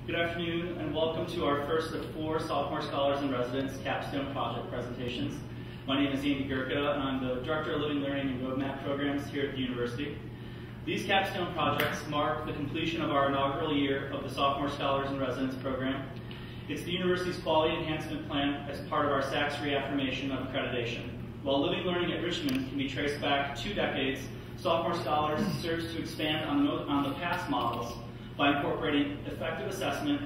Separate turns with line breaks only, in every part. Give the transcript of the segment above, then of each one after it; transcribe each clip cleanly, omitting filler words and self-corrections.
Good afternoon and welcome to our first of 4 Sophomore Scholars and Residents Capstone Project Presentations. My name is Andy Gurka and I'm the Director of Living Learning and Roadmap Programs here at the University. These capstone projects mark the completion of our inaugural year of the Sophomore Scholars and Residents program. It's the University's quality enhancement plan as part of our SACS reaffirmation of accreditation. While living learning at Richmond can be traced back 2 decades, Sophomore Scholars serves to expand on the past models by incorporating effective assessment,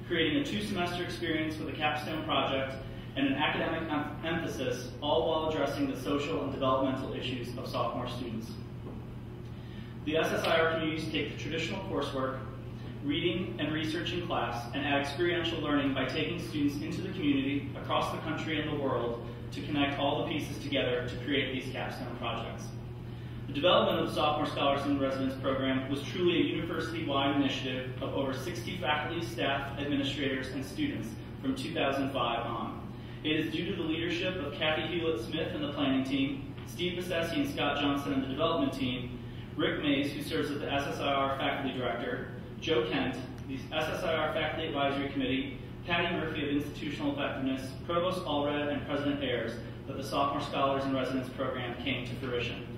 creating a 2-semester experience with a capstone project, and an academic emphasis, all while addressing the social and developmental issues of sophomore students. The SSIR can use to take the traditional coursework, reading and research in class, and add experiential learning by taking students into the community, across the country and the world, to connect all the pieces together to create these capstone projects. The development of the Sophomore Scholars and Residents program was truly a university-wide initiative of over 60 faculty, staff, administrators, and students from 2005 on. It is due to the leadership of Kathy Hewlett-Smith and the planning team, Steve Bissessi and Scott Johnson and the development team, Rick Mays, who serves as the SSIR faculty director, Joe Kent, the SSIR faculty advisory committee, Patty Murphy of Institutional Effectiveness, Provost Allred, and President Ayers, that the Sophomore Scholars and Residents program came to fruition.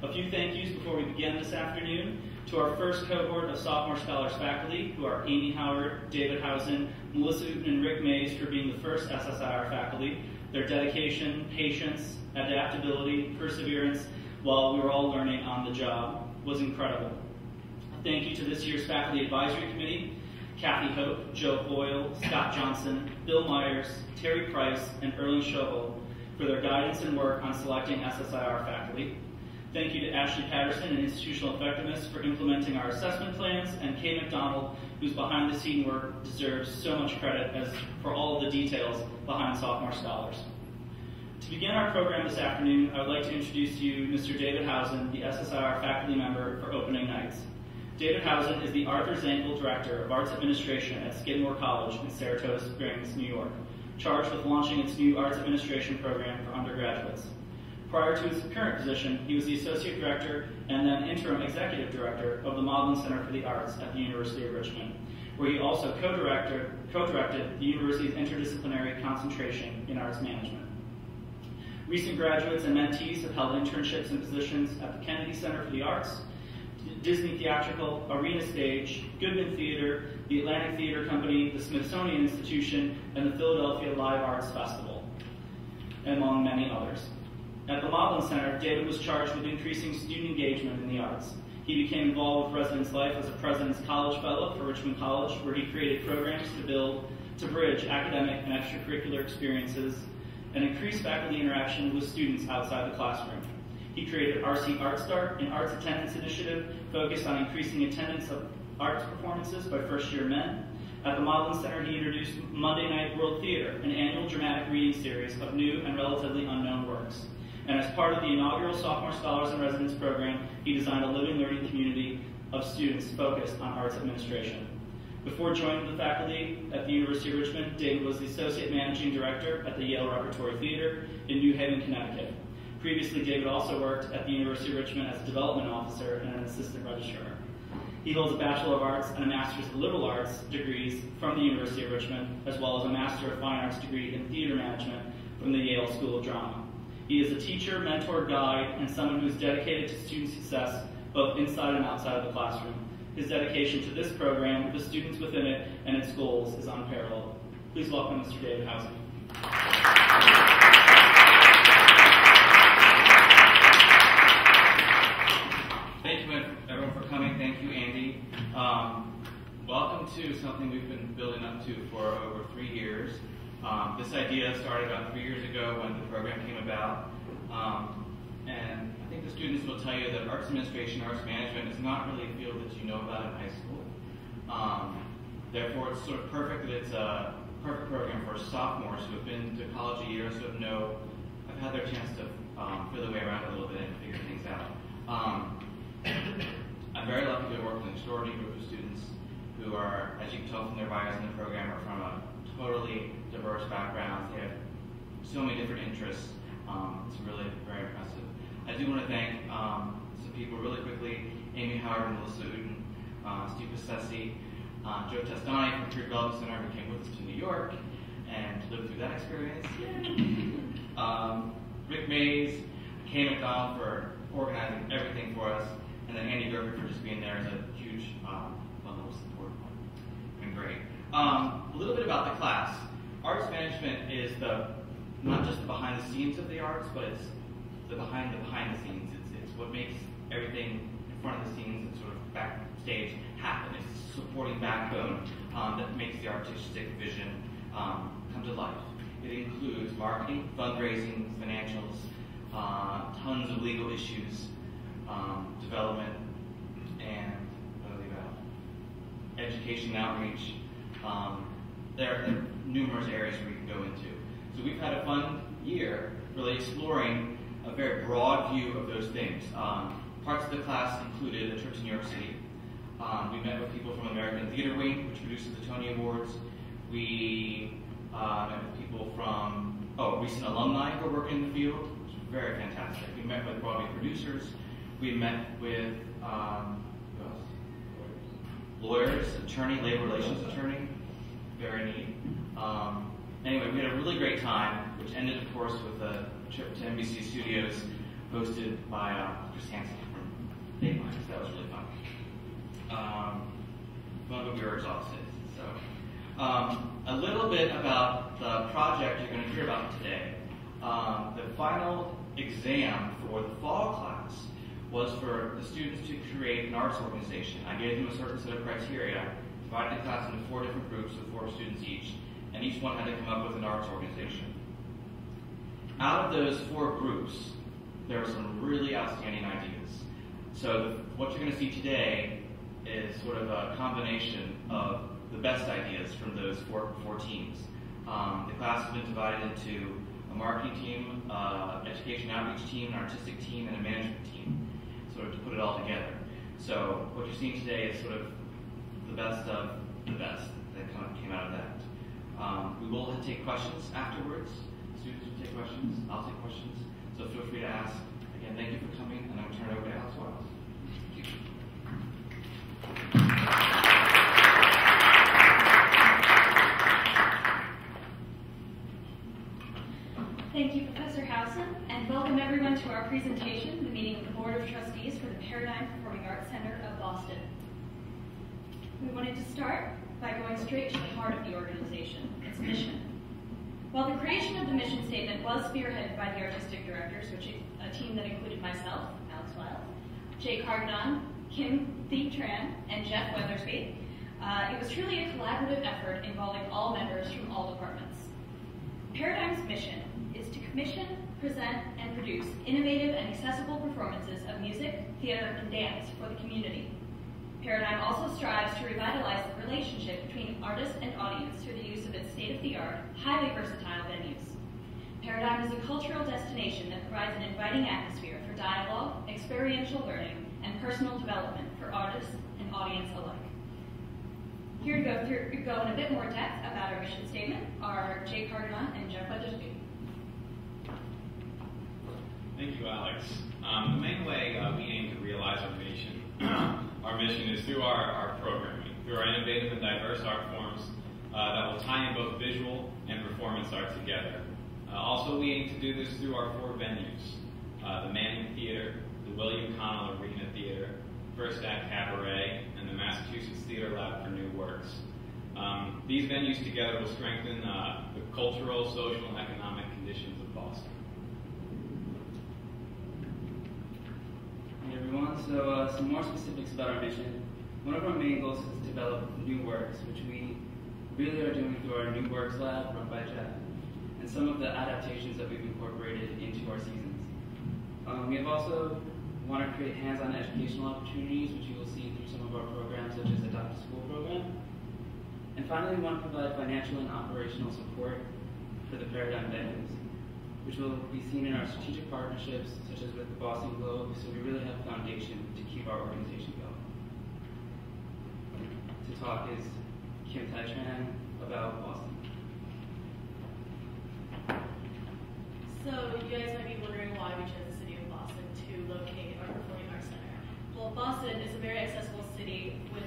A few thank yous before we begin this afternoon to our first cohort of Sophomore Scholars faculty, who are Amy Howard, David Housen, Melissa Uten, and Rick Mays for being the first SSIR faculty. Their dedication, patience, adaptability, perseverance, while we were all learning on the job, was incredible. Thank you to this year's Faculty Advisory Committee, Kathy Hope, Joe Boyle, Scott Johnson, Bill Myers, Terry Price, and Erling Schobel for their guidance and work on selecting SSIR faculty. Thank you to Ashley Patterson and Institutional Effectiveness for implementing our assessment plans, and Kay McDonald, whose behind-the-scene work deserves so much credit for all of the details behind Sophomore Scholars. To begin our program this afternoon, I would like to introduce to you Mr. David Housen, the SSIR faculty member for opening nights. David Housen is the Arthur Zankel Director of Arts Administration at Skidmore College in Saratoga Springs, New York, charged with launching its new Arts Administration program for undergraduates. Prior to his current position, he was the Associate Director and then Interim Executive Director of the Maudlin Center for the Arts at the University of Richmond, where he also co-directed the university's interdisciplinary concentration in arts management. Recent graduates and mentees have held internships and positions at the Kennedy Center for the Arts, Disney Theatrical, Arena Stage, Goodman Theater, the Atlantic Theater Company, the Smithsonian Institution, and the Philadelphia Live Arts Festival, among many others. At the Maudlin Center, David was charged with increasing student engagement in the arts. He became involved with residence life as a President's College Fellow for Richmond College, where he created programs to bridge academic and extracurricular experiences and increase faculty interaction with students outside the classroom. He created RC Art Start, an arts attendance initiative focused on increasing attendance of arts performances by first-year men. At the Maudlin Center, he introduced Monday Night World Theater, an annual dramatic reading series of new and relatively unknown works. And as part of the inaugural Sophomore Scholars and Residents program, he designed a living learning community of students focused on arts administration. Before joining the faculty at the University of Richmond, David was the Associate Managing Director at the Yale Repertory Theater in New Haven, Connecticut. Previously, David also worked at the University of Richmond as a development officer and an assistant registrar. He holds a Bachelor of Arts and a Master's of Liberal Arts degrees from the University of Richmond, as well as a Master of Fine Arts degree in theater management from the Yale School of Drama. He is a teacher, mentor, guide, and someone who is dedicated to student success, both inside and outside of the classroom. His dedication to this program, the students within it, and its goals is unparalleled. Please welcome Mr. David Housen.
Thank you, everyone, for coming. Thank you, Andy. Welcome to something we've been building up to for over 3 years. This idea started about 3 years ago when the program came about. And I think the students will tell you that arts administration, arts management is not really a field that you know about in high school. Therefore, it's sort of perfect that it's a perfect program for sophomores who have been to college a year, sort of have had their chance to feel their way around a little bit and figure things out. I'm very lucky to work with an extraordinary group of students who are, as you can tell from their bios in the program, are from a totally diverse backgrounds. They have so many different interests. It's really very impressive. I do want to thank some people really quickly: Amy Howard and Melissa Uten, Steve Bissessi, Joe Testani from Career Development Center, who came with us to New York and lived through that experience. Rick Mays, Kay McDonald for organizing everything for us, and then Andy Gerber for just being there as a huge bundle of support. Been great. A little bit about the class. Arts management is not just the behind the scenes of the arts, but it's the behind the scenes. It's what makes everything in front of the scenes and sort of backstage happen. It's the supporting backbone that makes the artistic vision come to life. It includes marketing, fundraising, financials, tons of legal issues, development, and education outreach. There are numerous areas where we can go into. So we've had a fun year really exploring a very broad view of those things. Parts of the class included a trip to New York City. We met with people from American Theater Wing, which produces the Tony Awards. We met with people from recent alumni who are working in the field, which was very fantastic. We met with Broadway producers. We met with lawyers, labor relations attorney, very neat. Anyway, we had a really great time, which ended, of course, with a trip to NBC Studios hosted by Chris Hansen from Dateline. So that was really fun. But we were exhausted. So, a little bit about the project you're going to hear about today. The final exam for the fall class was for the students to create an arts organization. I gave them a certain set of criteria, divided the class into 4 different groups with 4 students each, and each one had to come up with an arts organization. Out of those 4 groups, there were some really outstanding ideas. So what you're going to see today is sort of a combination of the best ideas from those 4 teams. The class has been divided into a marketing team, education outreach team, an artistic team, and a management team, sort of to put it all together. So what you're seeing today is sort of the best of the best that kind of came out of that. We will take questions afterwards. Students will take questions. I'll take questions. So feel free to ask. Again, thank you for coming, and I'm going to turn it over to Alex Wiles. Thank you.
Thank you, Professor Howson, and welcome everyone to our presentation, the meeting of the Board of Trustees for the Paradigm Performing Arts Center of Boston. We wanted to start by going straight to the heart of the organization, its mission. While the creation of the mission statement was spearheaded by the artistic directors, which is a team that included myself, Alex Wiles, Jay Cargadon, Kim Thee Tran, and Jeff Weathersby, it was truly a collaborative effort involving all members from all departments. Paradigm's mission is to commission, present, and produce innovative and accessible performances of music, theater, and dance for the community. Paradigm also strives to revitalize the relationship between artist and audience through the use of its state-of-the-art, highly versatile venues. Paradigm is a cultural destination that provides an inviting atmosphere for dialogue, experiential learning, and personal development for artists and audience alike. Here to go in a bit more depth about our mission statement are Jay Cargadon and Jeff Weathersby.
Thank you, Alex. The main way we aim to realize our mission is through our programming, through our innovative and diverse art forms that will tie in both visual and performance art together. Also, we aim to do this through our 4 venues, the Manning Theater, the William Connell Arena Theater, First Act Cabaret, and the Massachusetts Theater Lab for New Works. These venues together will strengthen the cultural, social, and economic conditions of Boston.
Hey everyone, so some more specifics about our mission. One of our main goals is to develop new works, which we really are doing through our New Works Lab run by Jeff, and some of the adaptations that we've incorporated into our seasons. We have also want to create hands-on educational opportunities, which you will see through some of our programs, such as the Adopt a School program. And finally, we want to provide financial and operational support for the Paradigm venues, which will be seen in our strategic partnerships, such as with the Boston Globe, so we really have a foundation to keep our organization going. To talk is Kim Thee Tran about Boston.
So you guys might be wondering why we chose the city of Boston to locate our Performing Arts Center. Well, Boston is a very accessible city with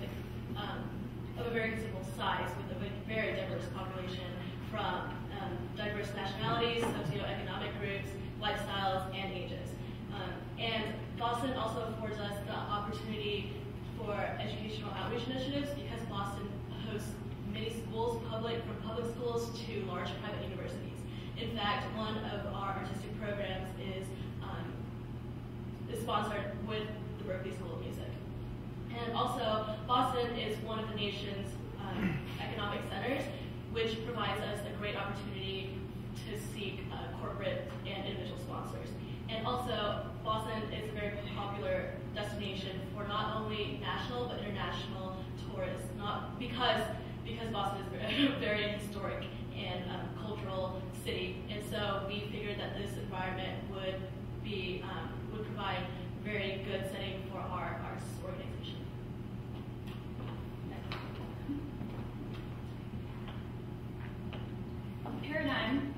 of a very ties with a very diverse population from diverse nationalities, socioeconomic groups, lifestyles, and ages. And Boston also affords us the opportunity for educational outreach initiatives because Boston hosts many schools, from public schools to large private universities. In fact, one of our artistic programs is sponsored with the Berklee School of Music. And also, Boston is one of the nation's economic centers, which provides us a great opportunity to seek corporate and individual sponsors. And also, Boston is a very popular destination for not only national but international tourists, because Boston is a very historic and cultural city. And so we figured that this environment would provide very good setting for our arts organization.
Paradigm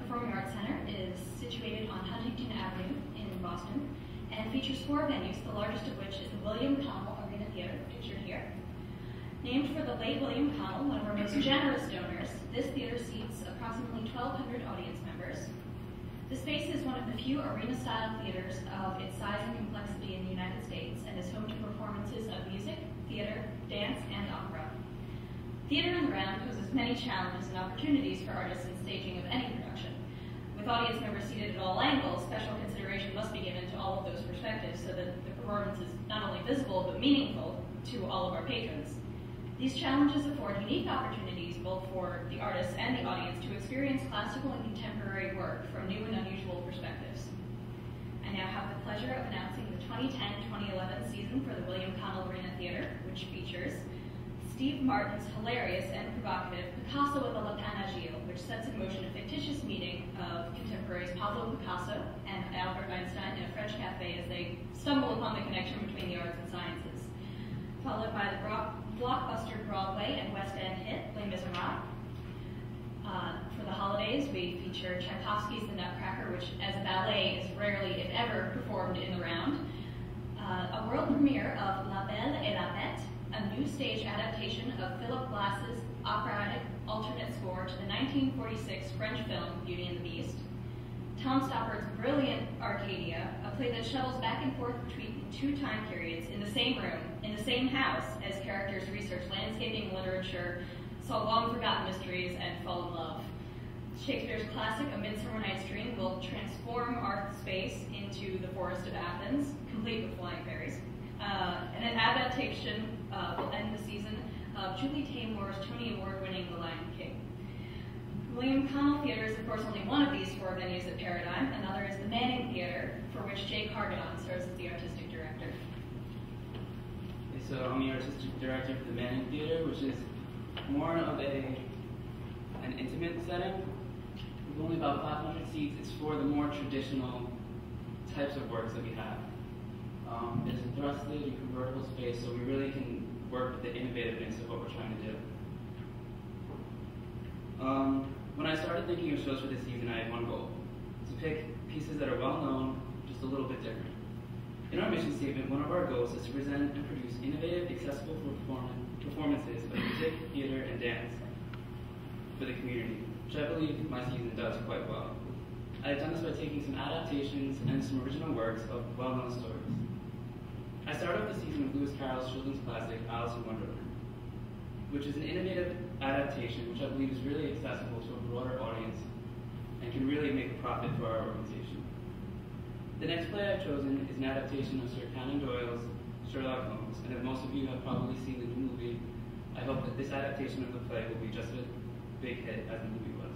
Performing Arts Center is situated on Huntington Avenue in Boston and features 4 venues, the largest of which is the William Connell Arena Theater, pictured here. Named for the late William Connell, one of our most generous donors, this theater seats approximately 1,200 audience members. The space is one of the few arena-style theaters of its size and complexity in the United States and is home to performances of music, theater, dance, and opera. Theater on the round poses many challenges and opportunities for artists in staging of any production. With audience members seated at all angles, special consideration must be given to all of those perspectives so that the performance is not only visible but meaningful to all of our patrons. These challenges afford unique opportunities both for the artists and the audience to experience classical and contemporary work from new and unusual perspectives. I now have the pleasure of announcing the 2010-2011 season for the William Connell Arena Theater, which features Steve Martin's hilarious and provocative Picasso with a Lapanagio, which sets in motion a fictitious meeting of contemporaries Pablo Picasso and Albert Einstein in a French cafe as they stumble upon the connection between the arts and sciences. Followed by the blockbuster Broadway and West End hit, Les Miserables. For the holidays, we feature Tchaikovsky's The Nutcracker, which as a ballet is rarely, if ever, performed in the round. A world premiere of La Belle et la Bête, a new stage adaptation of Philip Glass's operatic alternate score to the 1946 French film Beauty and the Beast. Tom Stoppard's brilliant Arcadia, a play that shuttles back and forth between 2 time periods in the same room, in the same house, as characters research landscaping, literature, solve long-forgotten mysteries, and fall in love. Shakespeare's classic A Midsummer Night's Dream will transform our space into the Forest of Athens, complete with flying fairies. And an adaptation will end the season of Julie Taymor's Tony Award-winning The Lion King. William Connell Theater is, of course, only one of these 4 venues at Paradigm. Another is the Manning Theater, for which Jay Cargadon serves as the artistic director.
So I'm the artistic director for the Manning Theater, which is more of an intimate setting. With only about 500 seats, it's for the more traditional types of works that we have. It's a thrusted and convertible space, so we really can work with the innovativeness of what we're trying to do. When I started thinking of shows for this season, I had one goal: to pick pieces that are well known, just a little bit different. In our mission statement, one of our goals is to present and produce innovative, accessible performances of music, theater, and dance for the community, which I believe my season does quite well. I have done this by taking some adaptations and some original works of well-known stories. I started off the season with Lewis Carroll's children's classic, Alice in Wonderland, which is an innovative adaptation which I believe is really accessible to a broader audience and can really make a profit for our organization. The next play I've chosen is an adaptation of Sir Conan Doyle's Sherlock Holmes, and if most of you have probably seen the new movie, I hope that this adaptation of the play will be just a big hit as the movie was.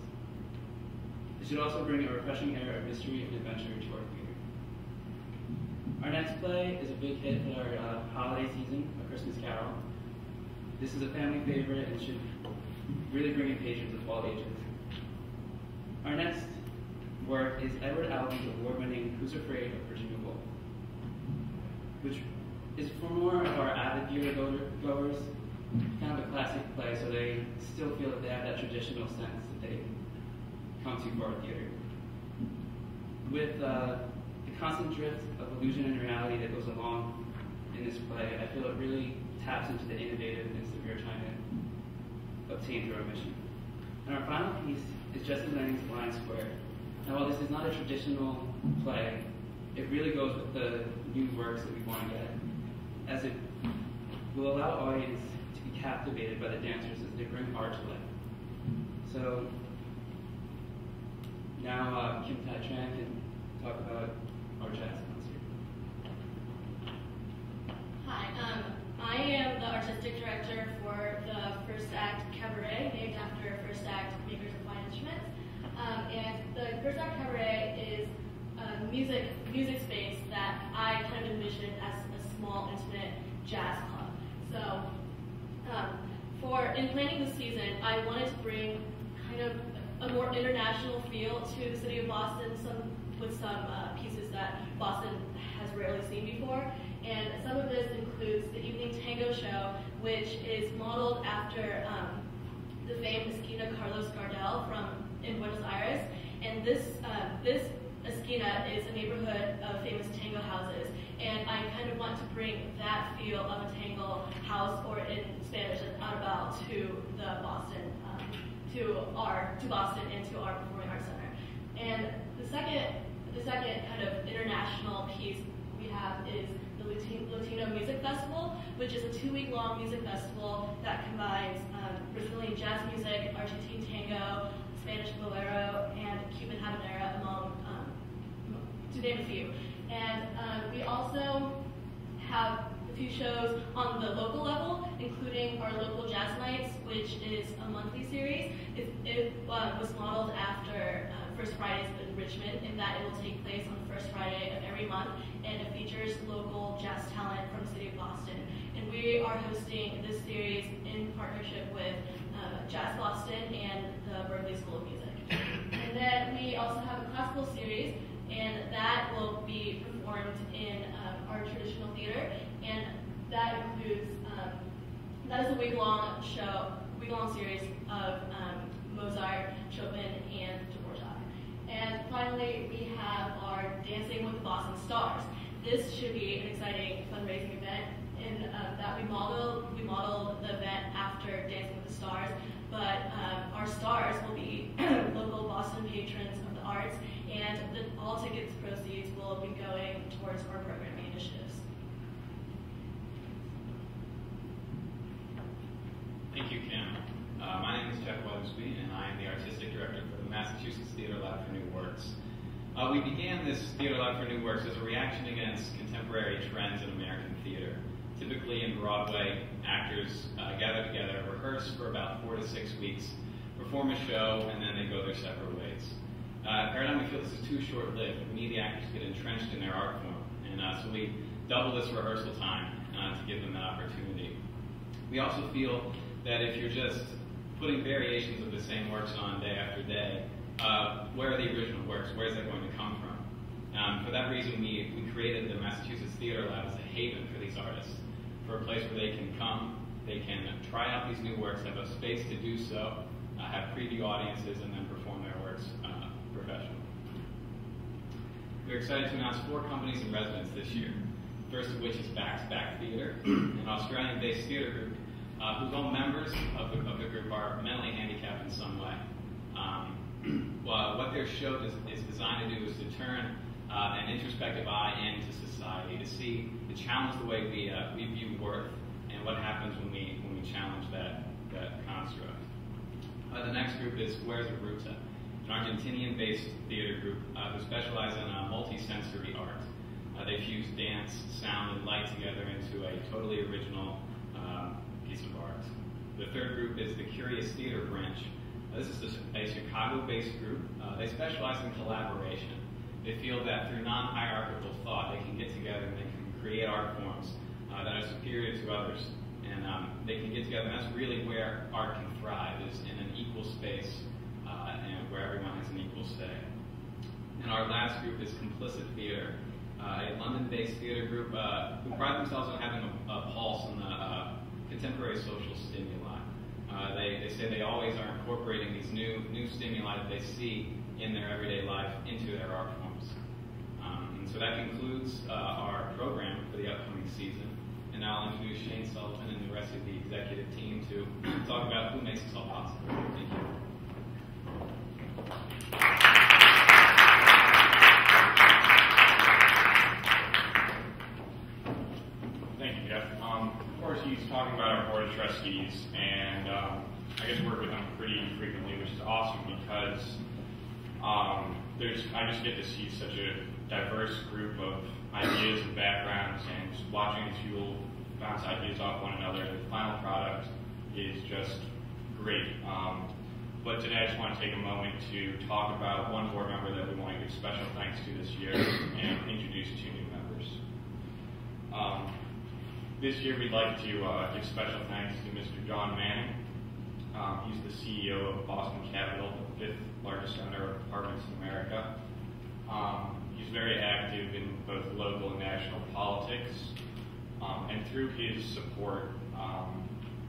It should also bring a refreshing air of mystery and adventure to our theater. Our next play is a big hit for our holiday season, A Christmas Carol. This is a family favorite and should really bring in patrons of all ages. Our next work is Edward Albee's award-winning Who's Afraid of Virginia Woolf, which is for more of our avid theater goers, kind of a classic play, so they still feel that they have that traditional sense that they come to for our theater. With the constant drift of illusion and reality that goes along in this play, I feel it really taps into the innovativeness that we are trying to obtained through our mission. And our final piece is Just As Learning's Blind Square. Now, while this is not a traditional play, it really goes with the new works that we want to get, as it will allow audience to be captivated by the dancers as they bring art to life. So now Kim Tai Tran can talk about our jazz concert.
Hi, I am the artistic director for the First Act Cabaret, named after First Act makers of fine instruments. And the First Act Cabaret is a music space that I kind of envision as a small, intimate jazz club. So, in planning the season, I wanted to bring kind of a more international feel to the city of Boston, with some pieces that Boston has rarely seen before. And some of this includes the Evening Tango Show, which is modeled after the famed Esquina Carlos Gardel in Buenos Aires. And this Esquina is a neighborhood of famous tango houses. And I kind of want to bring that feel of a tango house, or in Spanish, an arrabal, to Boston and to our Performing Arts Center. And the second kind of international piece we have is the Latino Music Festival, which is a 2-week-long music festival that combines Brazilian jazz music, Argentine tango, Spanish bolero, and Cuban habanera, to name a few. And we also have a few shows on the local level, including our local jazz nights, which is a monthly series. It was modeled after First Fridays in Richmond, in that it will take place on the first Friday of every month, and it features local jazz talent from the city of Boston. And we are hosting this series in partnership with Jazz Boston and the Berkeley School of Music. And then we also have a classical series, and that will be performed in our traditional theater, and that includes, that is a week-long series of Mozart, Chopin, and Dvorak. And finally, we have our Dancing with the Boston Stars. This should be an exciting fundraising event, in that we modeled the event after Dancing with the Stars, but our stars will be local Boston patrons of the arts, and all tickets proceeds will be going towards our programming initiatives.
Thank you, Kim. My name is Jeff Weathersby, and I am the Artistic Director for the Massachusetts Theater Lab for New Works. We began this Theater Lab for New Works as a reaction against contemporary trends in American theater. Typically in Broadway, actors gather together, rehearse for about 4 to 6 weeks, perform a show, and then they go their separate ways. At Paradigm, we feel this is too short-lived. We need the actors to get entrenched in their art form, and so we double this rehearsal time to give them that opportunity. We also feel that if you're just putting variations of the same works on day after day, where are the original works? Where is that going to come from? For that reason, we created the Massachusetts Theater Lab as a haven for these artists, for a place where they can come, they can try out these new works, have a space to do so, have preview audiences, and then perform their works professionally. We're excited to announce 4 companies in residence this year. First of which is Back to Back Theater, an Australian-based theater group whose own members of the group are mentally handicapped in some way. What their show is designed to do is to turn an introspective eye into society, to challenge the way we view worth and what happens when we challenge that construct. The next group is Where's the Roots At? An Argentinian-based theater group who specialize in multi-sensory art. They fuse dance, sound, and light together into a totally original piece of art. The third group is the Curious Theater Branch. This is a Chicago-based group. They specialize in collaboration. They feel that through non-hierarchical thought, they can get together and they can create art forms that are superior to others. And they can get together, and that's really where art can thrive, is in an equal space and where everyone has an equal say. And our last group is Complicit Theater, a London-based theater group who pride themselves on having a pulse on the contemporary social stimuli. They say they always are incorporating these new stimuli that they see in their everyday life into their art forms. And so that concludes our program for the upcoming season. and I'll introduce Shane Sullivan and the rest of the executive team to talk about who makes this all possible. Thank you. Thank you, Jeff. Of course, he's talking about our Board of Trustees, and I get to work with them pretty frequently, which is awesome because I just get to see such a diverse group of ideas and backgrounds, and watching these people bounce ideas off one another. The final product is just great. But today I just want to take a moment to talk about one board member that we want to give special thanks to this year and introduce two new members. This year we'd like to give special thanks to Mr. John Manning. He's the CEO of Boston Capital, the 5th largest owner of apartments in America. He's very active in both local and national politics, and through his support,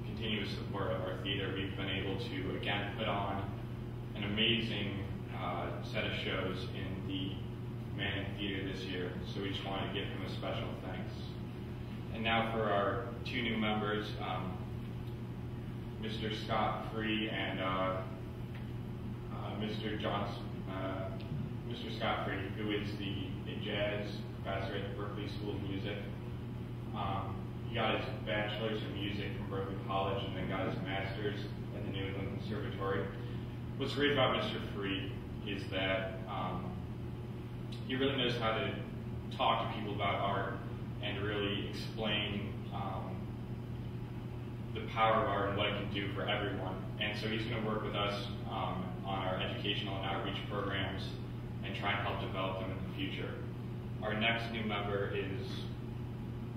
continuous support of our theater, we've been able to again put on an amazing set of shows in the Manning Theater this year, so we just want to give him a special thanks. And now for our two new members, Mr. Scott Free and Mr. Johnson. Mr. Scott Free, who is a jazz professor at the Berklee School of Music. He got his bachelor's in music from Berklee College and then got his master's at the New England Conservatory. What's great about Mr. Free is that he really knows how to talk to people about art and really explain the power of art and what it can do for everyone. And so he's going to work with us on our educational and outreach programs and try and help develop them in the future. Our next new member is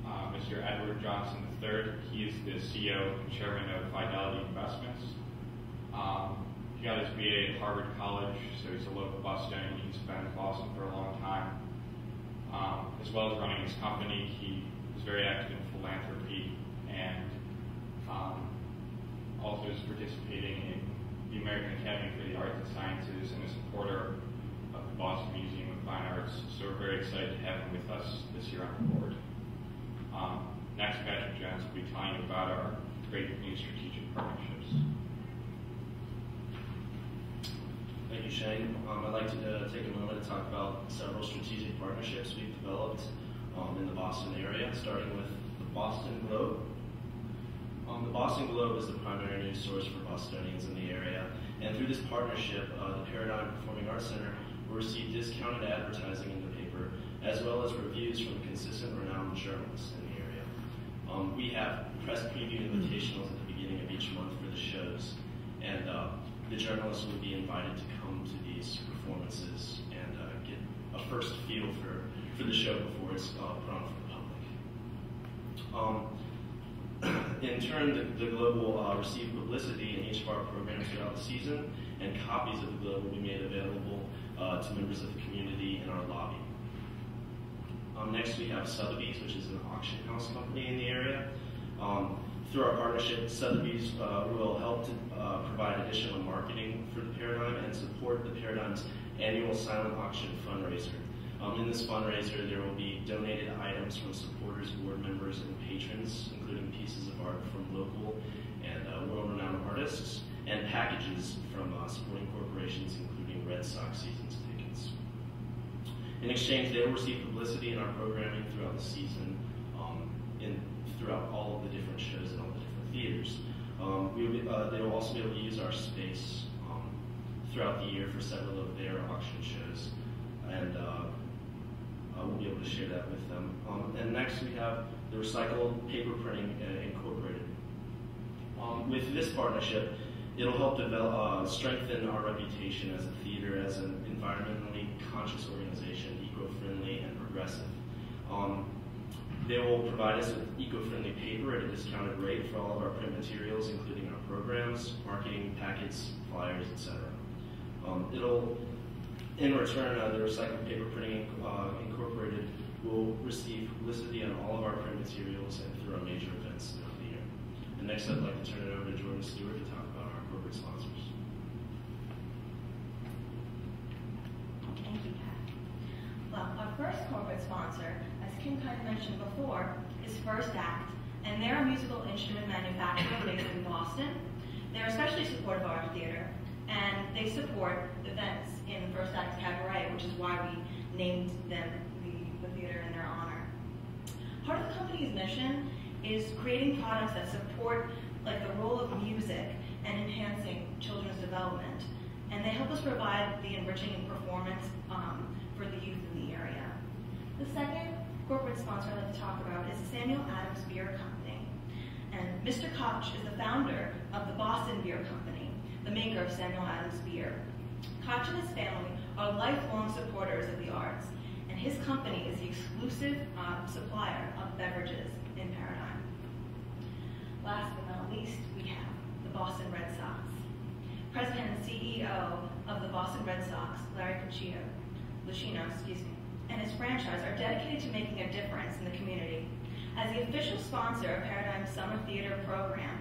Mr. Edward Johnson III. He is the CEO and chairman of Fidelity Investments. He got his BA at Harvard College, so he's a local Bostonian. He's been in Boston for a long time. As well as running his company, he is very active in philanthropy and also is participating in the American Academy for the Arts and Sciences and a supporter of the Boston Museum of Fine Arts. So we're very excited to have him with us this year on the board. Next, Patrick Jones will be telling you about our great new strategic partnerships.
Thank you, Shane. I'd like to take a moment to talk about several strategic partnerships we've developed in the Boston area, starting with the Boston Globe. The Boston Globe is the primary news source for Bostonians in the area, and through this partnership, the Paradigm Performing Arts Center will receive discounted advertising in the paper, as well as reviews from consistent renowned journalists in the area. We have press preview invitationals at the beginning of each month for the shows, and the journalists will be invited to come to these performances and get a first feel for the show before it's put on for the public. In turn, the Globe will receive publicity in each of our programs throughout the season, and copies of the Globe will be made available to members of the community in our lobby. Next, we have Sotheby's, which is an auction house company in the area. Through our partnership, Sotheby's will help to provide additional marketing for the Paradigm and support the Paradigm's annual silent auction fundraiser. In this fundraiser, there will be donated items from supporters, board members, and patrons, including pieces of art from local and world-renowned artists, and packages from supporting corporations, including Red Sox seasons tickets. In exchange, they will receive publicity in our programming throughout the season, throughout all of the different shows and all the different theaters. They will also be able to use our space throughout the year for several of their auction shows, and we'll be able to share that with them. And next we have the Recycled Paper Printing Incorporated. With this partnership, it'll help develop, strengthen our reputation as a theater, as an environmentally conscious organization, eco-friendly and progressive. They will provide us with eco-friendly paper at a discounted rate for all of our print materials, including our programs, marketing packets, flyers, etc. In return, the Recycled Paper Printing Incorporated will receive publicity on all of our print materials and through our major events throughout the year. And next, I'd like to turn it over to Jordan Stewart to talk about our corporate sponsors.
Thank you, Pat. Well, our first corporate sponsor, as Kim kind of mentioned before, is First Act,
and they're a musical instrument manufacturer based in Boston. They're especially supportive of our theater, and they support events in First Act Cabaret, which is why we named them the theater in their honor. Part of the company's mission is creating products that support the role of music and enhancing children's development. And they help us provide the enriching performance for the youth in the area. The second corporate sponsor I'd like to talk about is the Samuel Adams Beer Company. And Mr. Koch is the founder of the Boston Beer Company, the maker of Samuel Adams Beer. Koch and his family are lifelong supporters of the arts, and his company is the exclusive supplier of beverages in Paradigm. Last but not least, we have the Boston Red Sox. President and CEO of the Boston Red Sox, Larry Lucchino, and his franchise are dedicated to making a difference in the community. As the official sponsor of Paradigm's summer theater program,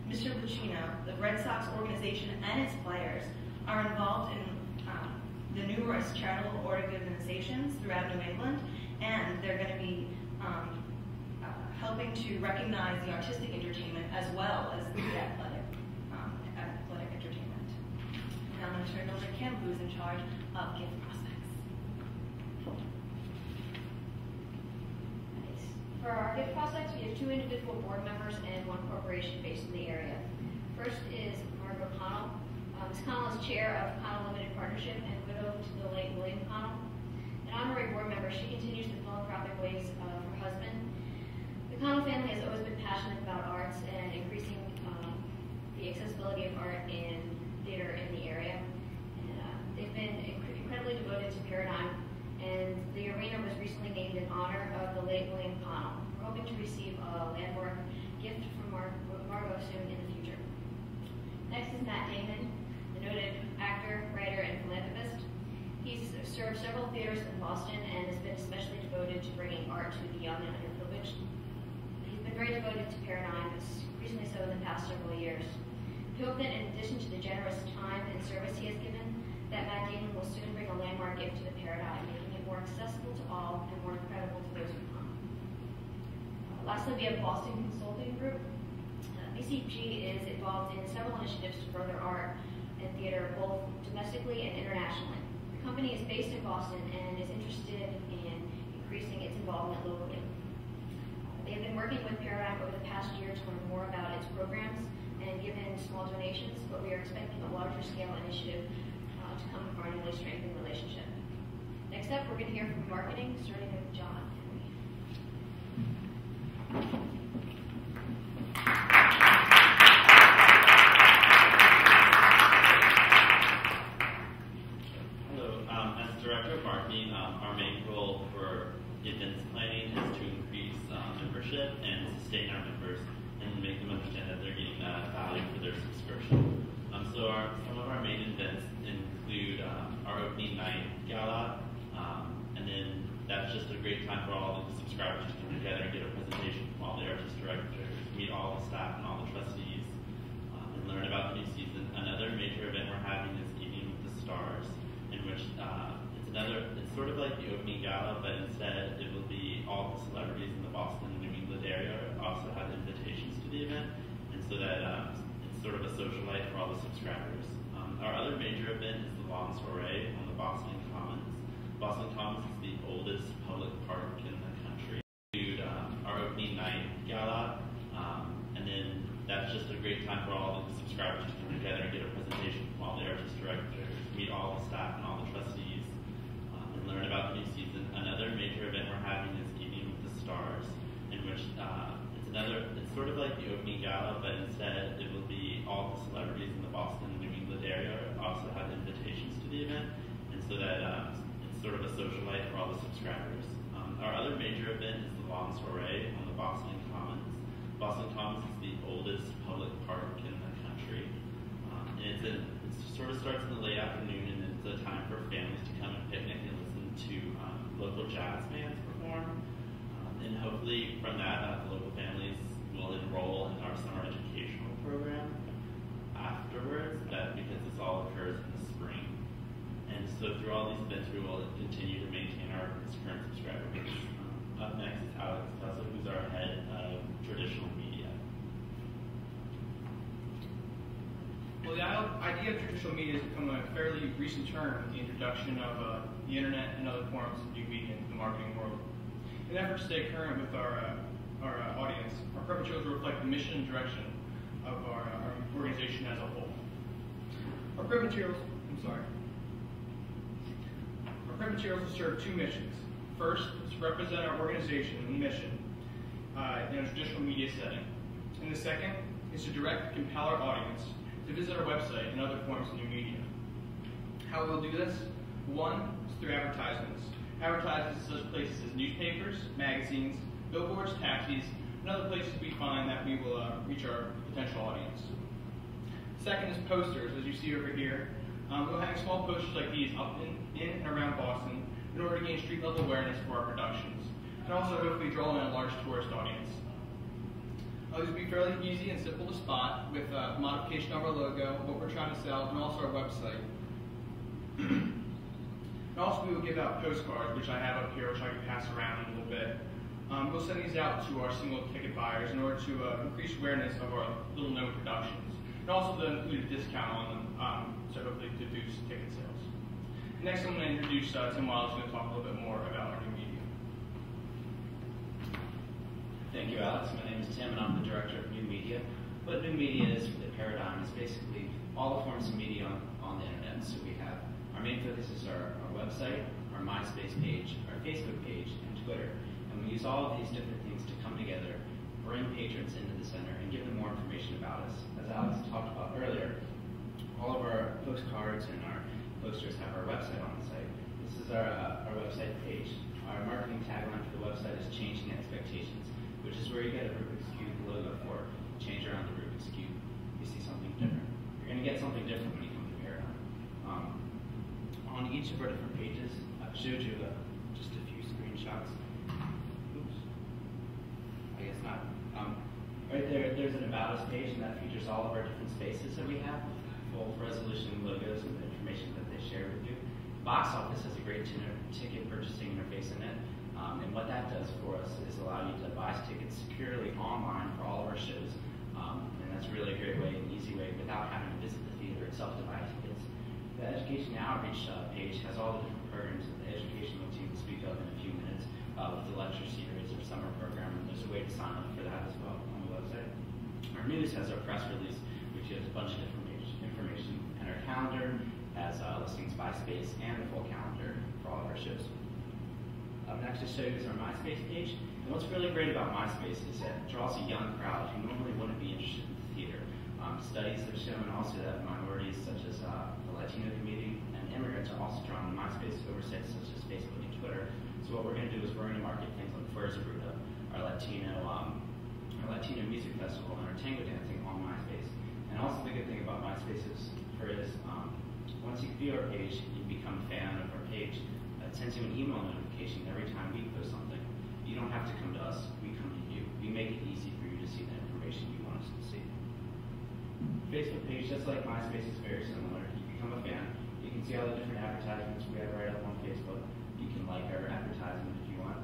Mr. Lucchino, the Red Sox organization, and its players are involved in the numerous charitable organizations throughout New England, and they're going to be helping to recognize the artistic entertainment as well as the athletic entertainment. Now I'm going to turn it over to Kim, who's in charge of gift prospects.
Nice. For our gift prospects, we have 2 individual board members and 1 corporation based in the area. First is Margaret Connell. Ms. Connell is chair of Connell Limited Partnership and widow to the late William Connell. An honorary board member, she continues the philanthropic ways of her husband. The Connell family has always been passionate about arts and increasing the accessibility of art in theater in the area. And they've been incredibly devoted to Paradigm, and the arena was recently named in honor of the late William Connell. We're hoping to receive a landmark gift from Margot soon in the future. Next is Matt Damon, the noted actor, writer, and philanthropist. He's served several theaters in Boston and has been especially devoted to bringing art to the young and underprivileged. He's been very devoted to Paradigm, recently so in the past several years. We hope that in addition to the generous time and service he has given, that Matt Damon will soon bring a landmark gift to the Paradigm, making it more accessible to all and more incredible to those who come. Lastly, we have Boston Consulting Group. BCG is involved in several initiatives to further art and theater, both domestically and internationally. The company is based in Boston and is interested in increasing its involvement locally. They have been working with Paradigm over the past year to learn more about its programs and given small donations, but we are expecting a larger scale initiative to come from our newly strengthened relationship. Next up, we're going to hear from marketing, starting with John.
As Director of Marketing, our main goal for events planning is to increase membership and sustain our members and make them understand that they're getting value for their subscription. Some of our main events include our opening night gala, and then that's just a great time for all the subscribers to come together and get a presentation from all the artist directors, meet all the staff and all the trustees, and learn about the new season. Another major event we're having is Evening with the Stars, in which it's sort of like the opening gala, but instead it will be all the celebrities in the Boston and New England area also have invitations to the event, and so that it's sort of a socialite for all the subscribers. Our other major event is the Lawn Soiree on the Boston Commons. Boston Commons is the oldest public park in the country. Our opening night gala, and then that's just a great time for all the subscribers to come together and get a presentation from all the artist directors, meet all the staff and all the trustees, and learn about the new season. Another major event we're having is Evening with the Stars, in which it's sort of like the opening gala, but instead it will be all the celebrities in the Boston and New England area also have invitations to the event, and so that it's sort of a socialite for all the subscribers. Our other major event is the Lawn Soiree on the Boston Commons. Boston Commons is the oldest public park in the country. It sort of starts in the late afternoon, and it's a time for families to come and picnic and listen to local jazz bands perform. And hopefully from that, the local families will enroll in our summer educational program afterwards, because this all occurs in the spring. And so through all these events, we will continue to maintain our current subscriber base. Up next is Alex Tussle, who's our head of traditional media.
Well, the idea of traditional media has become a fairly recent term with the introduction of the internet and other forms of new media in the marketing world. In an effort to stay current with our audience, our prep materials reflect the mission and direction of our organization as a whole. Our prep materials will serve two missions. First is to represent our organization and mission in a traditional media setting. And the second is to direct and compel our audience to visit our website and other forms of new media. How we'll do this? One is through advertisements. Advertisements in such places as newspapers, magazines, billboards, taxis, and other places we find that we will reach our potential audience. Second is posters, as you see over here. We'll have small posters like these up in and around Boston in order to gain street-level awareness for our productions, and also hopefully draw in a large tourist audience. These will be fairly easy and simple to spot with modification of our logo, what we're trying to sell, and also our website. And also we will give out postcards, which I have up here, which I can pass around in a little bit. We'll send these out to our single ticket buyers in order to increase awareness of our little known productions, and also to include a discount on them, so hopefully to boost ticket sales. Next I'm going to introduce Tim Wild, who's going to talk a little bit more about our new media.
Thank you, Alex. My name is Tim, and I'm the Director of New Media. What new media is for the paradigm is basically all the forms of media on the internet. So we have our main focus is our website, our MySpace page, our Facebook page, and Twitter. And we use all of these different things to come together, bring patrons into the center, and give them more information about us. As Alex talked about earlier, all of our postcards and our posters have our website on the site. This is our website page. Our marketing tagline for the website is Changing Expectations, which is where you get a Rubik's Cube logo for. Change around the Rubik's Cube. You see something different. You're going to get something different when you come to Paradigm. On each of our different pages, I've showed you just a few screenshots. Oops. I guess not. Right there's an About Us page, and that features all of our different spaces that we have, full resolution logos and the information that they share with you. Box Office has a great ticket purchasing interface in it. And what that does for us is allow you to buy tickets securely online for all of our shows. And that's really a great way, an easy way, without having to visit the theater itself to buy tickets. The Education Outreach page has all the different programs that the educational team will speak of in a few minutes, with the lecture series or summer program, and there's a way to sign up for that as well on the website. Our news has our press release, which gives a bunch of different information, and our calendar has listings by space and the full calendar for all of our shows. Next to show you is our MySpace page. And what's really great about MySpace is that it draws a young crowd who normally wouldn't be interested in the theater. Studies have shown also that minorities such as the Latino community and immigrants are also drawn to MySpace over sites such as Facebook and Twitter. So what we're going to do is we're going to market things like Fuerza Bruta, our Latino music festival, and our tango dancing on MySpace. And also the good thing about MySpace is once you view our page, you become a fan of our page. It sends you an email notification every time we post something. You don't have to come to us, we come to you. We make it easy for you to see the information you want us to see. Facebook page, just like MySpace, is very similar. You become a fan. You can see all the different advertisements we have right up on Facebook. You can like our advertisement if you want.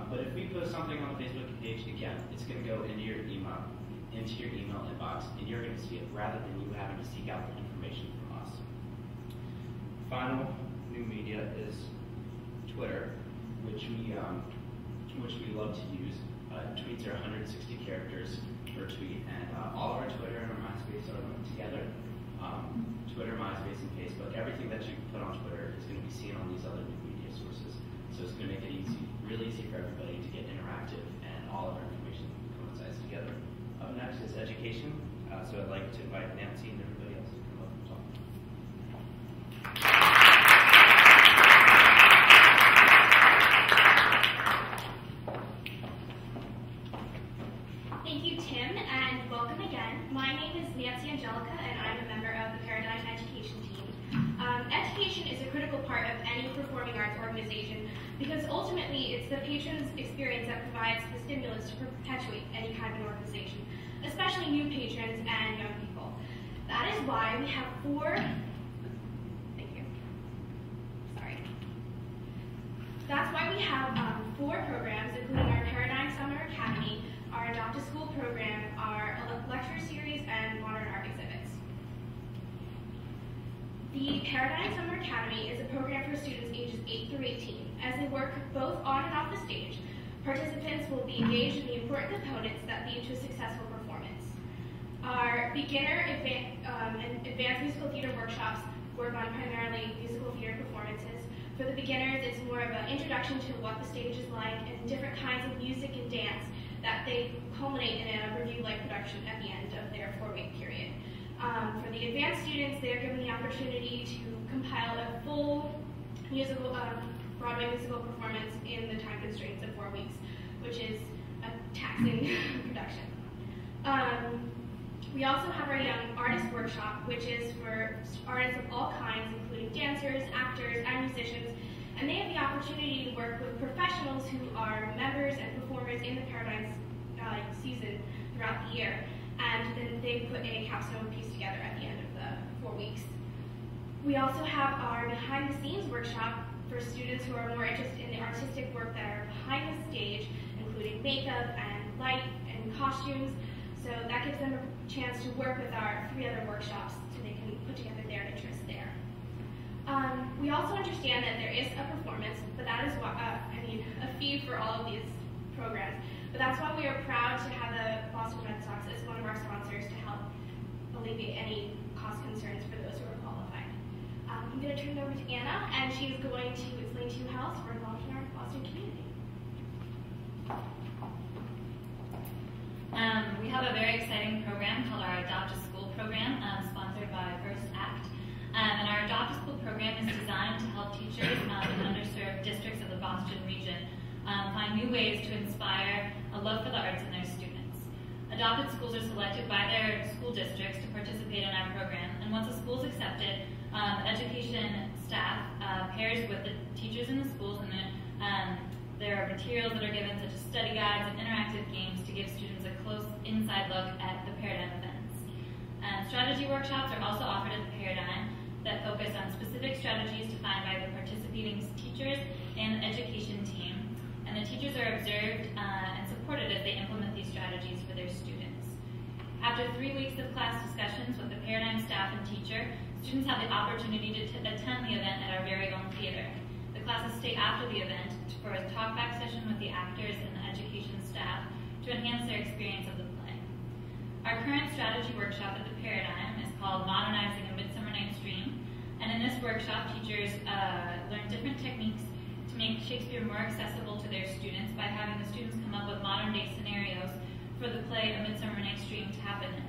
But if we post something on the Facebook page, again, it's going to go into your email inbox, and you're going to see it rather than you having to seek out the information from us. Final new media is Twitter, which we love to use. Tweets are 160 characters per tweet, and all of our Twitter and our MySpace are linked together. Twitter, MySpace, and Facebook, everything that you put on Twitter is going to be seen on these other new media sources. So it's going to make it really easy for everybody to get interactive, and all of our information coincides together. Up next is education. So I'd like to invite Nancy and everybody else to come up and talk.
Thank you, Tim, and welcome again. My name is Nancy Angelica, and I'm a member of the Paradigm Education team. Education is a critical part of any performing arts organization because ultimately it's the patron's experience that provides the stimulus to perpetuate any kind of an organization, especially new patrons and young people. That is why we have That's why we have 4 programs, including our Paradigm Summer Academy, our Adopt a School program, our lecture series, and modern art exhibits. The Paradigm Summer Academy is a program for students ages 8 through 18. As they work both on and off the stage, participants will be engaged in the important components that lead to a successful performance. Our beginner and advanced musical theater workshops work on primarily musical theater performances. For the beginners, it's more of an introduction to what the stage is like and different kinds of music and dance that they culminate in a review-like production at the end of their 4-week period. For the advanced students, they're given the opportunity to compile a full musical, Broadway musical performance in the time constraints of 4 weeks, which is a taxing production. We also have our Young Artist Workshop, which is for artists of all kinds, including dancers, actors, and musicians, and they have the opportunity to work with professionals who are members and performers in the Paradigm season throughout the year, and then they put a capstone piece together at the end of the 4 weeks. We also have our Behind the Scenes Workshop for students who are more interested in the artistic work that are behind the stage, including makeup and light and costumes. So that gives them a chance to work with our 3 other workshops so they can put together their interests there. We also understand that there is a performance, but that is what, a fee for all of these programs. But that's why we are proud to have the Boston Red Sox as one of our sponsors to help alleviate any cost concerns for those who are qualified. I'm going to turn it over to Anna, and she's going to explain to you how we're involved in our Boston community.
We have a very exciting program called our Adopt a School program, sponsored by First Act. And our Adopt a School program is designed to help teachers in underserved districts of the Boston region find new ways to inspire a love for the arts in their students. Adopted schools are selected by their school districts to participate in our program, and once a school is accepted, education staff pairs with the teachers in the schools, and there are materials that are given, such as study guides and interactive games, to give students a close inside look at the Paradigm events. Strategy workshops are also offered at the Paradigm that focus on specific strategies defined by the participating teachers and the education team. And the teachers are observed and supported as they implement these strategies for their students. After 3 weeks of class discussions with the Paradigm staff and teacher, students have the opportunity to attend the event at our very own theater. The classes stay after the event for a talkback session with the actors and the education staff to enhance their experience of the play. Our current strategy workshop at the Paradigm is called Modernizing a Midsummer Night's Dream, and in this workshop, teachers learn different techniques to make Shakespeare more accessible to their students by having the students come up with modern-day scenarios for the play A Midsummer Night's Dream to happen in.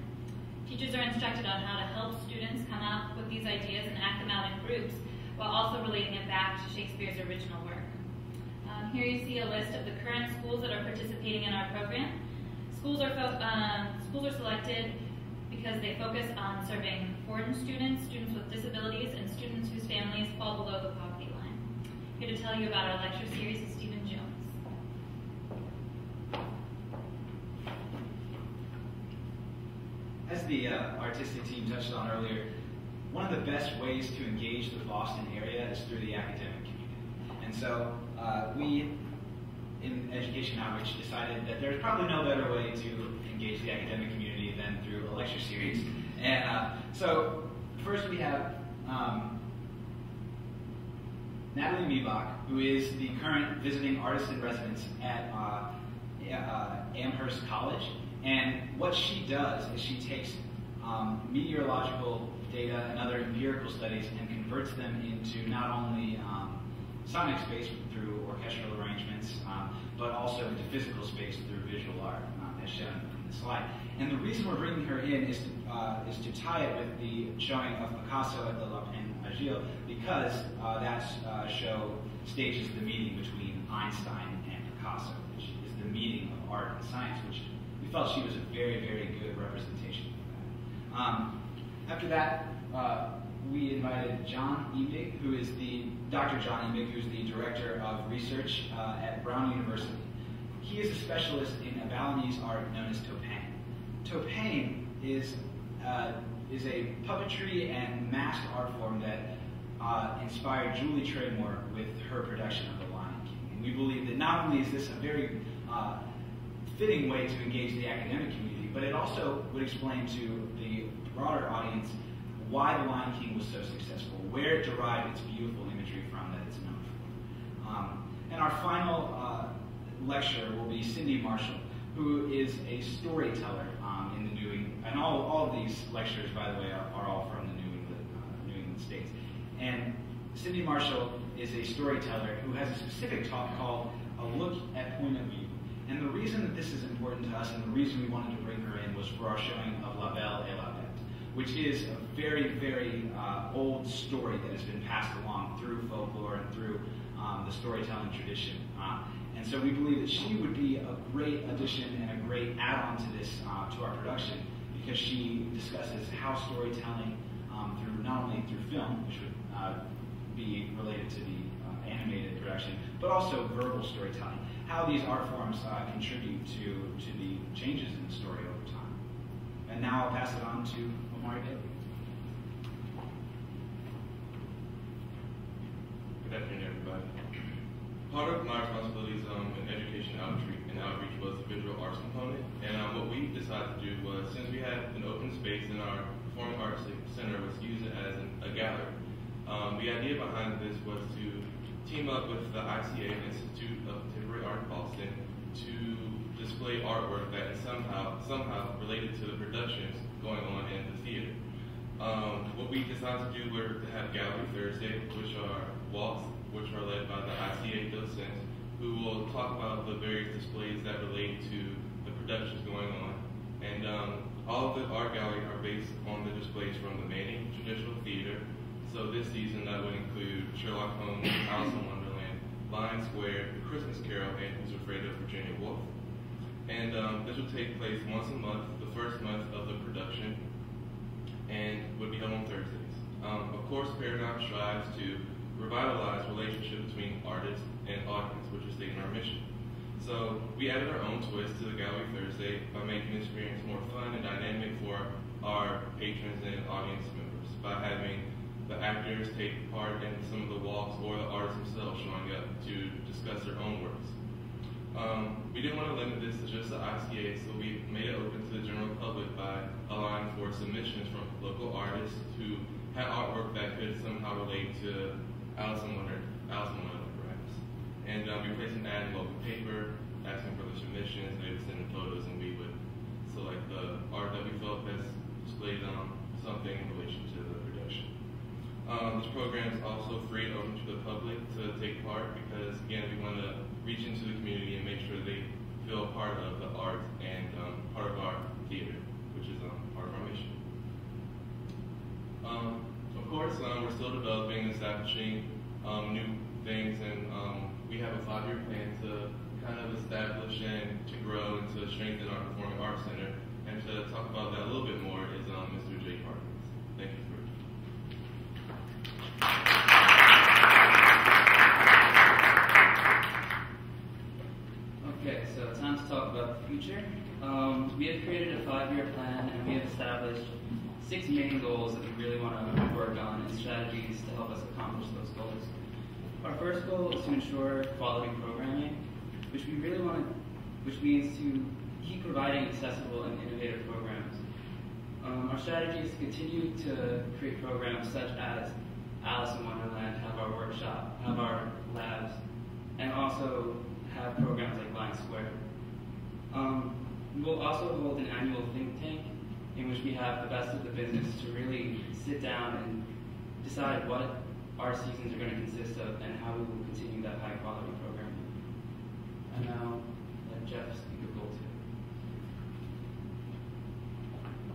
Teachers are instructed on how to help students come up with these ideas and act them out in groups, while also relating it back to Shakespeare's original work. Here you see a list of the current schools that are participating in our program. Schools are selected because they focus on serving foreign students, students with disabilities, and students whose families fall below the poverty line. Here to tell you about our lecture series is Stephen Jones.
As the artistic team touched on earlier, one of the best ways to engage the Boston area is through the academic community. And so we, in Education Outreach, decided that there's probably no better way to engage the academic community than through a lecture series. And so first we have Natalie Miebach, who is the current visiting artist in residence at Amherst College. And what she does is she takes meteorological data and other empirical studies and converts them into not only sonic space through orchestral arrangements, but also into physical space through visual art, as shown in the slide. And the reason we're bringing her in is to tie it with the showing of Picasso at the La Pen Agile, because that show stages the meeting between Einstein and Picasso, which is the meeting of art and science, which we felt she was a very, very good representation of that. After that, we invited John Ebig, who is Dr. John Ebig, who's the Director of Research at Brown University. He is a specialist in a Balinese art known as topeng. Topeng is a puppetry and masked art form that inspired Julie Tremor with her production of The Lion King. And we believe that not only is this a very fitting way to engage the academic community, but it also would explain to the broader audience why The Lion King was so successful, where it derived its beautiful imagery from that it's known for. And our final lecture will be Cindy Marshall, who is a storyteller in the New England, and all of these lectures, by the way, are all from the New England states. And Cindy Marshall is a storyteller who has a specific talk called A Look at Point of View. And the reason that this is important to us and the reason we wanted to bring her in was for our showing of La Belle et la Bête, which is a very, very old story that has been passed along through folklore and through the storytelling tradition. And so we believe that she would be a great addition and a great add-on to this, to our production, because she discusses how storytelling, through not only through film, which would be related to the animated production, but also verbal storytelling, how these art forms contribute to the changes in the story over time. And now I'll pass it on to Omari Bailey.
Good afternoon, everybody. Part of my responsibilities in education outreach was the visual arts component, and what we decided to do was, since we had an open space in our Performing Arts Center, was use it as a gallery. The idea behind this was to team up with the ICA, Institute of Contemporary Art in Boston, to display artwork that is somehow related to the productions going on in the theater. What we decided to do were to have Gallery Thursday, which are walks which are led by the ICA docents, who will talk about the various displays that relate to the productions going on. And all of the art gallery are based on the displays from the Manning Traditional Theater. So this season that would include Sherlock Holmes, Alice in Wonderland, Lion Square, The Christmas Carol, and Who's Afraid of Virginia Woolf. And this will take place once a month, the first month of the production, and would be held on Thursdays. Of course, Paradigm strives to revitalize relationship between artists and audience, which is stated in our mission. So we added our own twist to the Gallery Thursday by making the experience more fun and dynamic for our patrons and audience members, by having the actors take part in some of the walks or the artists themselves showing up to discuss their own works. We didn't want to limit this to just the ICA, so we made it open to the general public by allowing for submissions from local artists who had artwork that could somehow relate to Alice in Wonderland, perhaps. And we placed an ad in local paper, asking for the submissions. They would send in photos, and we would select the art that we felt best displayed something in relation to the production. This program is also free and open to the public to take part, because again, we want to reach into the community and make sure they feel part of the art and part of our theater, which is part of our mission. Of course, we're still developing and establishing new things, and we have a 5-year plan to kind of establish and to grow and to strengthen our Performing Arts Center. And to talk about that a little bit more is Mr. Jay Parkins. Thank you for
Okay, so time to talk about the future. We have created a 5-year plan, and we have established 6 main goals that we really want to work on, and strategies to help us accomplish those goals. Our first goal is to ensure quality programming, which means to keep providing accessible and innovative programs. Our strategy is to continue to create programs such as Alice in Wonderland, have our workshop, have our labs, and also have programs like Lion Square. We will also hold an annual think tank in which we have the best of the business to really sit down and decide what our seasons are going to consist of and how we will continue that high quality programming. And now, let Jeff speak of goal 2.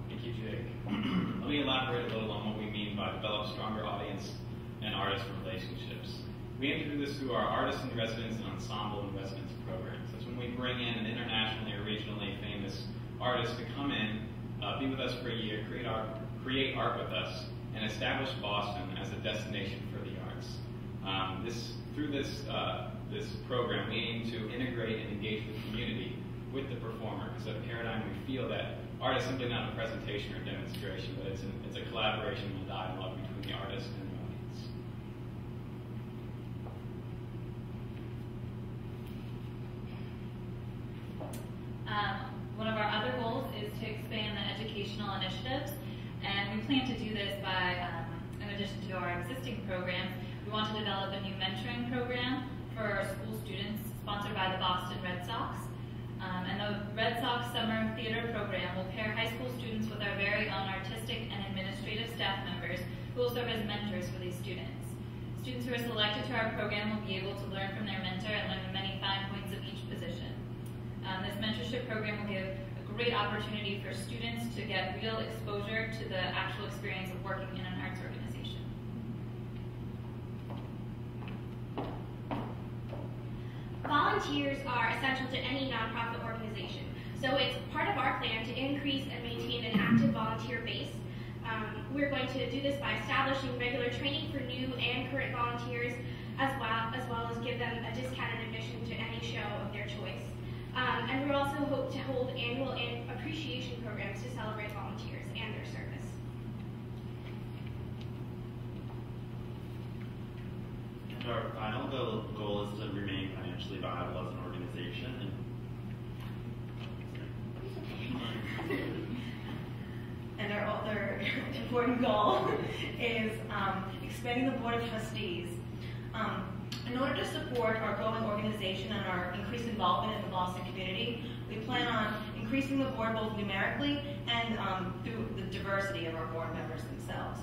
Thank you, Jake. Let me elaborate a little on what we mean by develop stronger audience and artist relationships. We aim to do this through our artist in residence and ensemble in residence programs. That's when we bring in an internationally or regionally famous artist to come in, be with us for a year, create art with us, and establish Boston as a destination for the arts. Through this program, we aim to integrate and engage the community with the performer. Because at Paradigm, we feel that art is simply not a presentation or demonstration, but it's a collaboration and a dialogue between the artist and the audience.
plan to do this by, in addition to our existing programs, we want to develop a new mentoring program for school students sponsored by the Boston Red Sox. And the Red Sox Summer Theater Program will pair high school students with our very own artistic and administrative staff members who will serve as mentors for these students. Students who are selected to our program will be able to learn from their mentor and learn the many fine points of each position. This mentorship program will give a great opportunity for students to get real exposure to the actual experience of working in an arts organization.
Volunteers are essential to any nonprofit organization, so it's part of our plan to increase and maintain an active volunteer base. We're going to do this by establishing regular training for new and current volunteers, as well as give them a discounted admission to any show of their choice. And we also hope to hold annual appreciation programs to celebrate volunteers and their service.
And our final goal is to remain financially viable as an organization.
And our other important goal is expanding the Board of Trustees. In order to support our growing organization and our increased involvement in the Boston community, we plan on increasing the board both numerically and through the diversity of our board members themselves.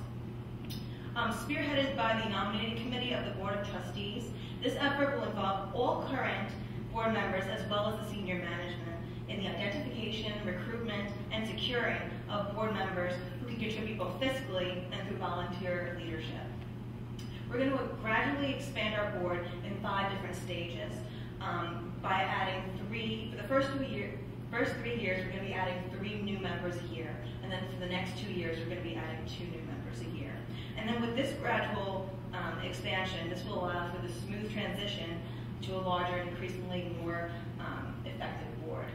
Spearheaded by the nominating committee of the Board of Trustees, this effort will involve all current board members as well as the senior management in the identification, recruitment, and securing of board members who can contribute both fiscally and through volunteer leadership. We're going to gradually expand our board in 5 different stages by adding for the first 3 years, we're going to be adding 3 new members a year, and then for the next 2 years, we're going to be adding 2 new members a year. And then with this gradual expansion, this will allow for the smooth transition to a larger and increasingly more effective board.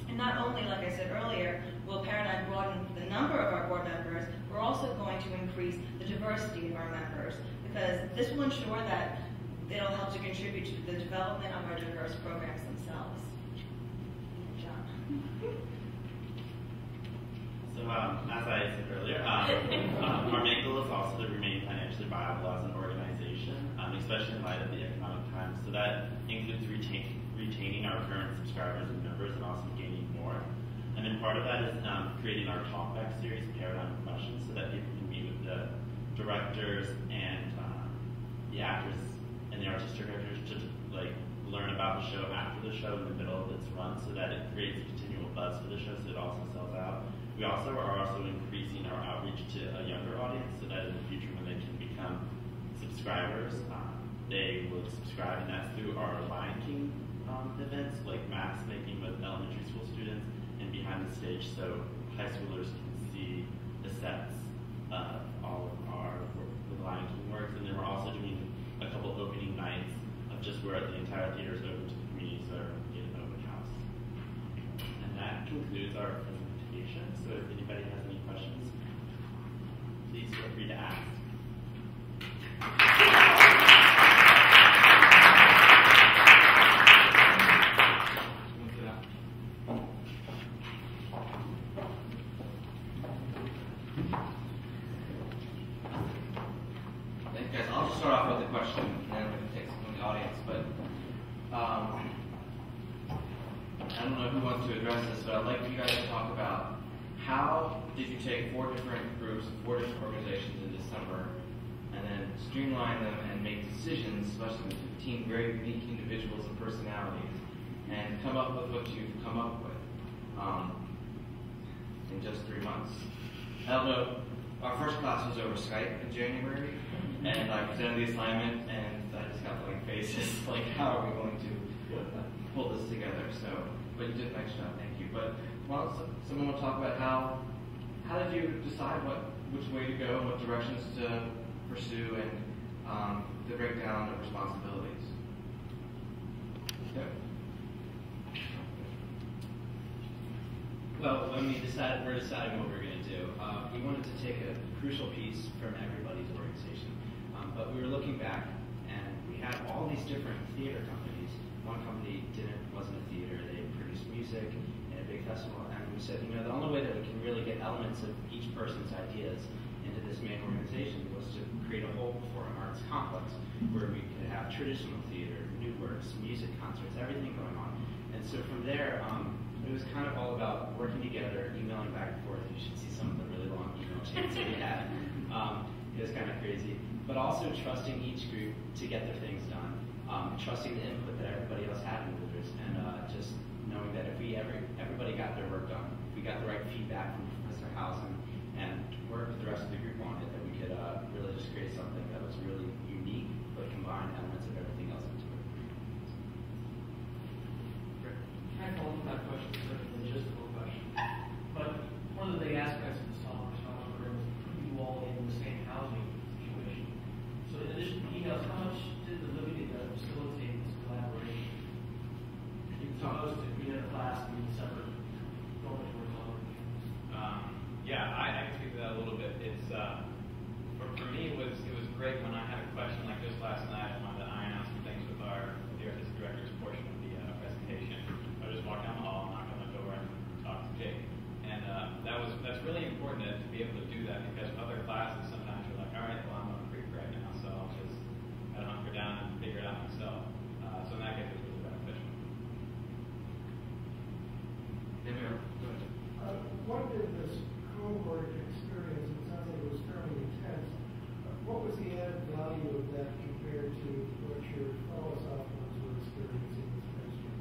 And not only, like I said earlier, will Paradigm broaden the number of our board members, we're also going to increase the diversity of our members, because this will ensure that it'll help to contribute to the development of our diverse programs themselves. John.
So as I said earlier, our main goal is also to remain financially viable as an organization, especially in light of the economic times. So that includes retaining our current subscribers and members and also gaining more. And then part of that is creating our talkback series, Paradigm Questions, so that people can meet with the directors and the actors and the artistic directors to learn about the show after the show in the middle of its run, so that it creates a continual buzz for the show, so it also sells out. We also are increasing our outreach to a younger audience, so that in the future when they can become subscribers, they will subscribe, and that's through our Lion King events, like maps making with elementary school students and behind the stage, so high schoolers can see the sets of all of our Lion King works. And then we're also doing a couple opening nights of just where the entire theater is open to the community, so everyone can get an open house. And that concludes our presentation. So if anybody has any questions, please feel free to ask.
Streamline them and make decisions, especially with 15 very unique individuals and personalities, and come up with what you've come up with in just 3 months. I don't know, our first class was over Skype in January, and I presented the assignment, and I just got like faces, like how are we going to pull this together? So, but you did a nice job, thank you. But someone will talk about how did you decide which way to go, what directions to pursue, and the breakdown of responsibilities. Okay.
Well, when we're deciding what we're going to do, we wanted to take a crucial piece from everybody's organization. But we were looking back, and we had all these different theater companies. One company wasn't a theater; they produced music,
in a big festival, and we said, you know, the only way that we can really get elements of each person's ideas into this main organization was to create a whole performing arts complex where we could have traditional theater, new works, music concerts, everything going on. And so from there, it was kind of all about working together, emailing back and forth. You should see some of the really long email chains that we had. It was kind of crazy. But also trusting each group to get their things done, trusting the input that everybody else had in the leaders, and just knowing that if everybody got their work done, if we got the right feedback from Professor Housen, and worked with the rest of the group on it, that we could really just create something that was really unique, but combined elements of everything else into it.
Can I follow up that question? It's a logistical question. But one of the big aspects of the Sophomore Scholars program is putting you all in the same housing situation. So in addition to emails, how much did the living together facilitate this collaboration? As opposed to being in a class and being separate dormitories all over the campus.
Yeah, I can speak to that a little bit. It's for me, it was great when I had a question like this last night. I wanted to iron out some things with the artistic director's portion of the presentation. I just walked down the hall, knocked on the door, and talked to Jake. And that's really important to be able to do that, because other classes sometimes you're like, all right, well, I'm on a creep right now, so I'll just kind of hunker down and figure it out myself. So in that case, it was really beneficial.
What did this cohort experience, it sounds like it was fairly intense, what was the added value of that compared to what your fellow sophomores were experiencing this past year?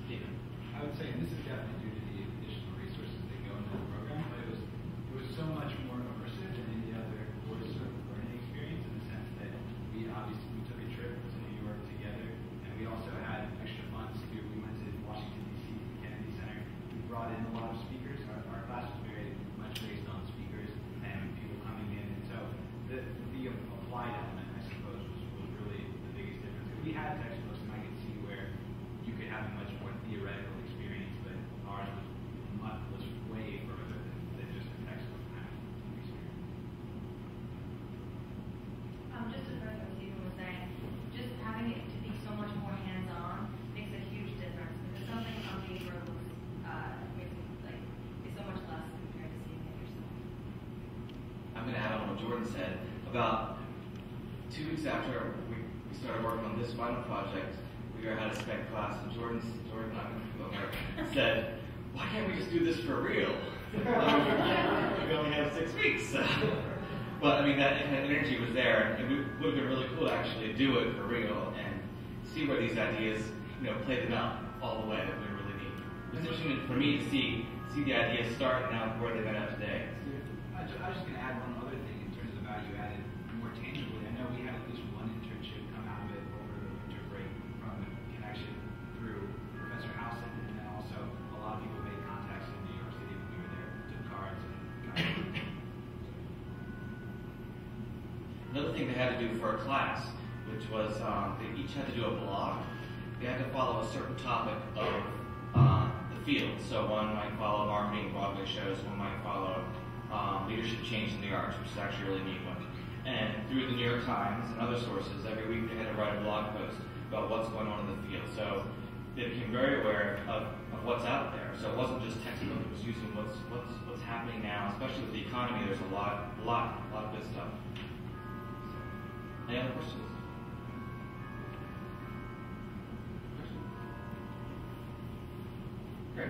Stephen? I would say, and this is definitely due to the additional resources that go into the program, but it was so much more immersive than any other course or learning experience, in the sense that we took a trip to New York together, and we also had extra funds to do. We went to Washington, D.C., Kennedy Center. We brought in a lot of speakers. Our class was very much based on speakers and people coming in, and so the applied element, I suppose, was really the biggest difference. Because we had textbooks, and I could see where you could have a much more theoretical experience, but ours was way further than just a textbook kind of experience.
Just to further what Stephen was saying, just having it to be so much more hands-on makes a huge difference, because something on paper looks is so much less compared to seeing it yourself.
I'm going to add on what Jordan said. About 2 weeks after we started working on this final project, we had a spec class, and Jordan, said, "Why can't we just do this for real? We only have 6 weeks." But I mean, that kind of energy was there, and it would have been really cool to actually do it for real and see where these ideas, play them out all the way that we really need. It's interesting for me to see the ideas start and now where they've been at today.
I was just going to add one other thing in terms of value added more tangibly. I know we had at least one internship come out of it over the winter break from the connection through Professor Housen, and then also a lot of people made contacts in New York City when we were there, took cards and
Another thing they had to do for a class, which was they each had to do a blog. They had to follow a certain topic of the field. So one might follow marketing Broadway shows, one might follow leadership change in the arts, which is actually a really neat one. And through the New York Times and other sources, every week they had to write a blog post about what's going on in the field. So they became very aware of what's out there. So it wasn't just textbook; it was using what's happening now, especially with the economy. There's a lot of good stuff. Any other questions? Great.